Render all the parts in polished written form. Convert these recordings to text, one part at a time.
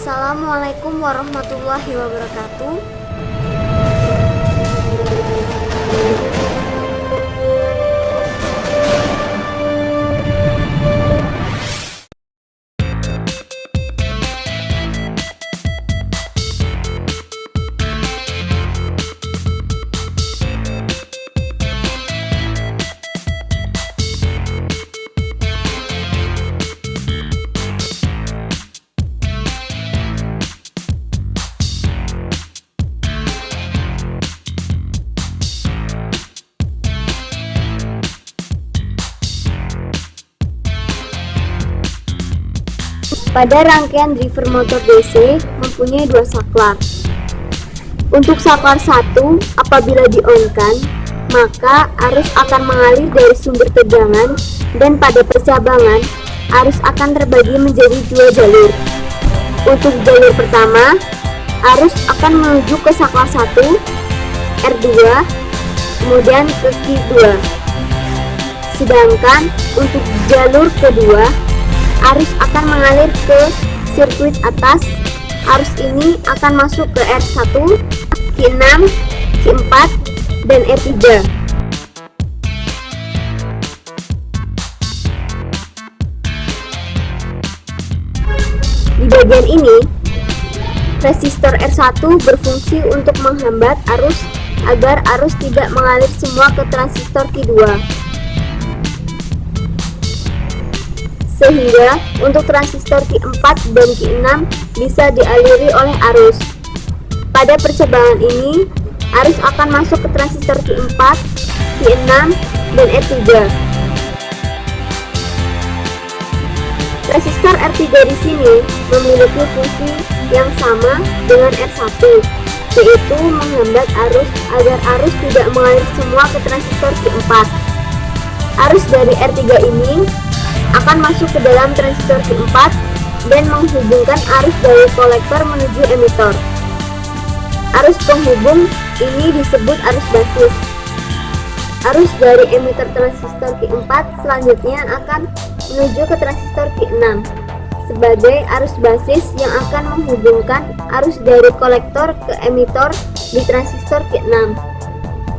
Assalamualaikum warahmatullahi wabarakatuh. Pada rangkaian driver motor DC mempunyai dua saklar. Untuk saklar 1, apabila di-on-kan, maka arus akan mengalir dari sumber tegangan dan pada percabangan, arus akan terbagi menjadi dua jalur. Untuk jalur pertama, arus akan menuju ke saklar 1, R2, kemudian ke Q2. Sedangkan untuk jalur kedua, arus akan mengalir ke sirkuit atas. Arus ini akan masuk ke R1, Q6, Q4, dan R3. Di bagian ini, resistor R1 berfungsi untuk menghambat arus agar arus tidak mengalir semua ke transistor Q2. Sehingga untuk transistor Q4 dan Q6 bisa dialiri oleh arus. Pada percabangan ini, arus akan masuk ke transistor Q4, Q6, dan R3. Resistor R3 di sini memiliki fungsi yang sama dengan R1, yaitu menghambat arus agar arus tidak mengalir semua ke transistor Q4. Arus dari R3 ini akan masuk ke dalam transistor Q4 dan menghubungkan arus dari kolektor menuju emitor. Arus penghubung ini disebut arus basis. Arus dari emitor transistor Q4 selanjutnya akan menuju ke transistor Q6 sebagai arus basis yang akan menghubungkan arus dari kolektor ke emitor di transistor Q6.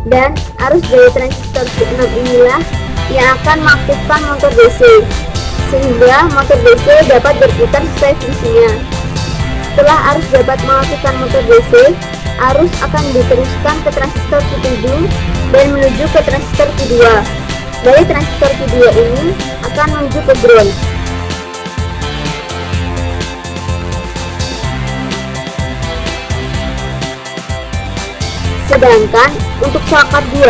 Dan arus dari transistor Q6 inilah yang akan mengaktifkan motor DC, sehingga motor DC dapat berputar sesuai fungsinya. Setelah arus dapat mengaktifkan motor DC, arus akan diteruskan ke transistor Q7 dan menuju ke transistor Q2. Dari transistor Q2 ini akan menuju ke ground. Sedangkan untuk saklar 2,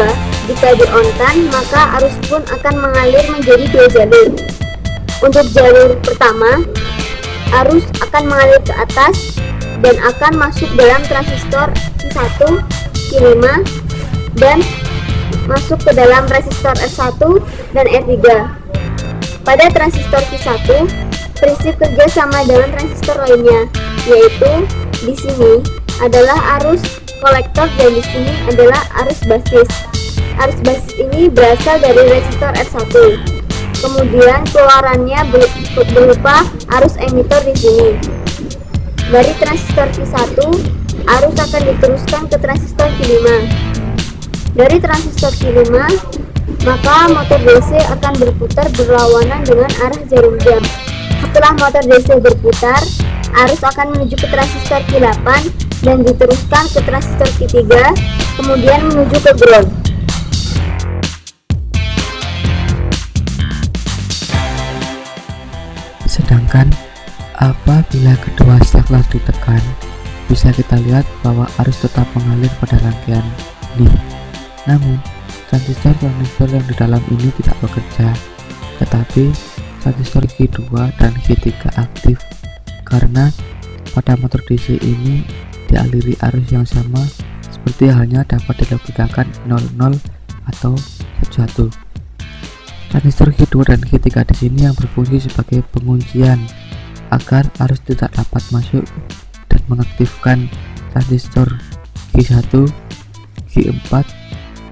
jika di-on-kan, maka arus pun akan mengalir menjadi dua jalur. Untuk jalur pertama, arus akan mengalir ke atas dan akan masuk dalam transistor Q1, Q5, dan masuk ke dalam resistor R1 dan R3. Pada transistor Q1, prinsip kerja sama dengan transistor lainnya, yaitu di sini adalah arus kolektor dan di sini adalah arus basis. Arus basis ini berasal dari resistor R1. Kemudian keluarannya berupa arus emitor di sini. Dari transistor Q1, arus akan diteruskan ke transistor Q5. Dari transistor Q5, maka motor DC akan berputar berlawanan dengan arah jarum jam. Setelah motor DC berputar, arus akan menuju ke transistor Q8 dan diteruskan ke transistor Q3, kemudian menuju ke ground. Sedangkan apabila kedua saklar ditekan, bisa kita lihat bahwa arus tetap mengalir pada rangkaian ini. Namun, transistor yang di dalam ini tidak bekerja, tetapi transistor Q2 dan Q3 aktif karena pada motor DC ini dialiri arus yang sama seperti halnya dapat dilogikakan 00 atau 11. Transistor Q2 dan Q3 di sini yang berfungsi sebagai penguncian agar arus tidak dapat masuk dan mengaktifkan transistor Q1, Q4,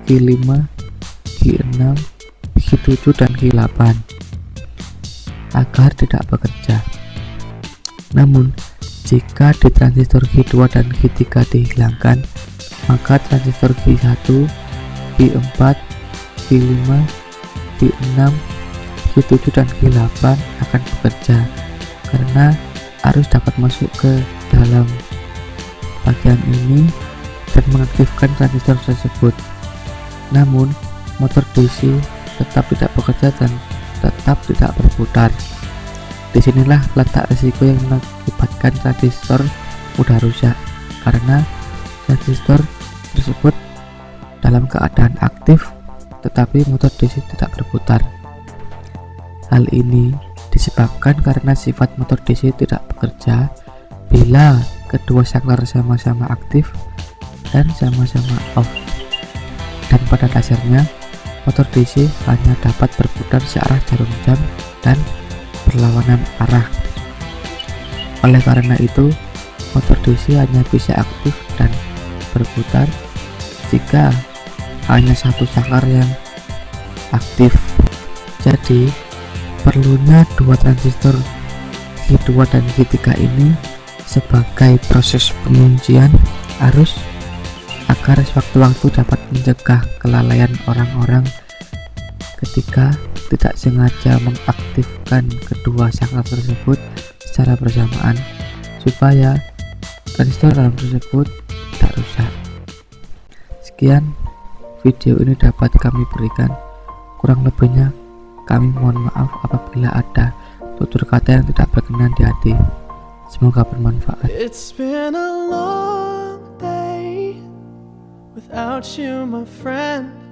Q5, Q6, Q7 dan Q8 agar tidak bekerja. Namun Jika di transistor Q2 dan Q3 dihilangkan, maka transistor Q1, Q4, Q5, Q6, Q7 dan Q8 akan bekerja karena arus dapat masuk ke dalam bagian ini dan mengaktifkan transistor tersebut. Namun, motor DC tetap tidak bekerja dan tetap tidak berputar. Disinilah letak risiko yang mengakibatkan transistor mudah rusak, karena transistor tersebut dalam keadaan aktif tetapi motor DC tidak berputar. Hal ini disebabkan karena sifat motor DC tidak bekerja bila kedua saklar sama-sama aktif dan sama-sama off, dan pada dasarnya motor DC hanya dapat berputar searah jarum jam dan berlawanan arah. Oleh karena itu, motor DC hanya bisa aktif dan berputar jika hanya satu saklar yang aktif. Jadi, perlunya dua transistor Q2 dan Q3 ini sebagai proses penguncian arus agar sewaktu-waktu dapat mencegah kelalaian orang-orang ketika tidak sengaja mengaktifkan kedua saklar tersebut secara bersamaan, supaya transistor dalam tersebut tidak rusak. Sekian video ini dapat kami berikan, kurang lebihnya kami mohon maaf apabila ada tutur kata yang tidak berkenan di hati. Semoga bermanfaat. It's been a long day without you, my friend.